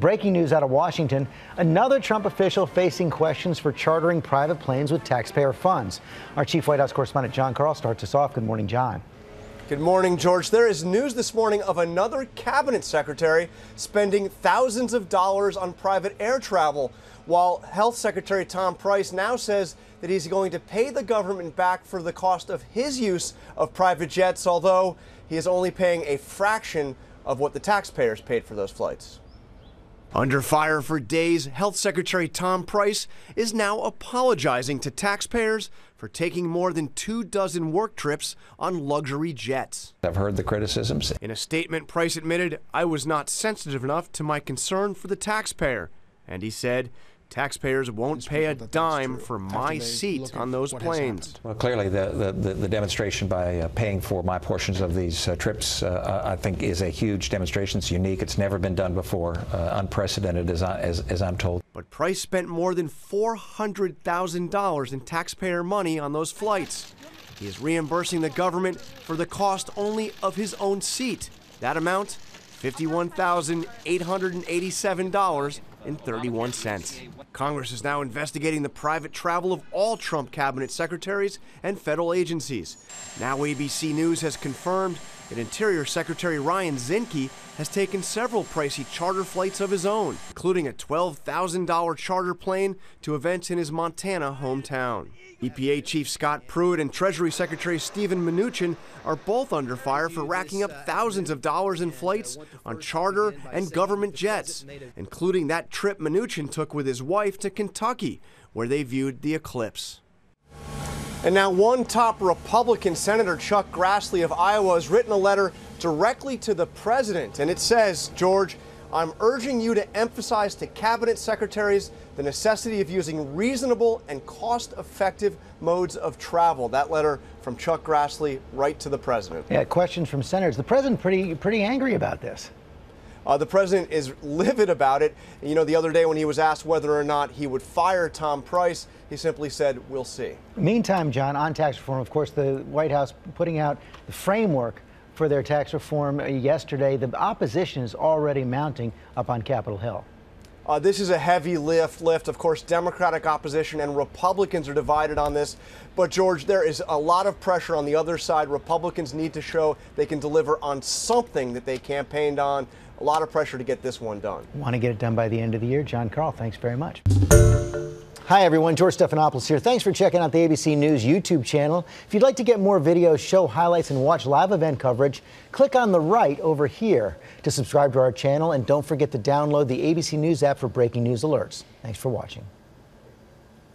Breaking news out of Washington, another Trump official facing questions for chartering private planes with taxpayer funds. Our chief White House correspondent John Karl starts us off. Good morning, John. Good morning, George. There is news this morning of another cabinet secretary spending thousands of dollars on private air travel, while Health Secretary Tom Price now says that he's going to pay the government back for the cost of his use of private jets, although he is only paying a fraction of what the taxpayers paid for those flights. Under fire for days, Health Secretary Tom Price is now apologizing to taxpayers for taking more than 24 work trips on luxury jets. I've heard the criticisms. In a statement, Price admitted, "I was not sensitive enough to my concern for the taxpayer." And he said, "Taxpayers won't pay a dime for my seat on those planes." Well, clearly the demonstration by paying for my portions of these trips, I think, is a huge demonstration. It's unique. It's never been done before, unprecedented as I'm told. But Price spent more than $400,000 in taxpayer money on those flights. He is reimbursing the government for the cost only of his own seat. That amount, $51,887.31. Congress is now investigating the private travel of all Trump cabinet secretaries and federal agencies. Now ABC News has confirmed that Interior Secretary Ryan Zinke has taken several pricey charter flights of his own, including a $12,000 charter plane to events in his Montana hometown. EPA Chief Scott Pruitt and Treasury Secretary Steven Mnuchin are both under fire for racking up thousands of dollars in flights on charter and government jets, including that trip Mnuchin took with his wife to Kentucky, where they viewed the eclipse. And now one top Republican, Senator Chuck Grassley of Iowa, has written a letter directly to the president, and it says, George, "I'm urging you to emphasize to cabinet secretaries the necessity of using reasonable and cost-effective modes of travel." That letter from Chuck Grassley right to the president. Yeah, questions from senators. The president pretty angry about this. The president is livid about it. You know, the other day when he was asked whether or not he would fire Tom Price, he simply said, "We'll see." Meantime, John, on tax reform, of course, the White House putting out the framework for their tax reform yesterday. The opposition is already mounting up on Capitol Hill. This is a heavy lift. Of course, Democratic opposition and Republicans are divided on this. But, George, there is a lot of pressure on the other side. Republicans need to show they can deliver on something that they campaigned on. A lot of pressure to get this one done. Want to get it done by the end of the year? John Karl, thanks very much. Hi, everyone. George Stephanopoulos here. Thanks for checking out the ABC News YouTube channel. If you'd like to get more videos, show highlights, and watch live event coverage, click on the right over here to subscribe to our channel. And don't forget to download the ABC News app for breaking news alerts. Thanks for watching.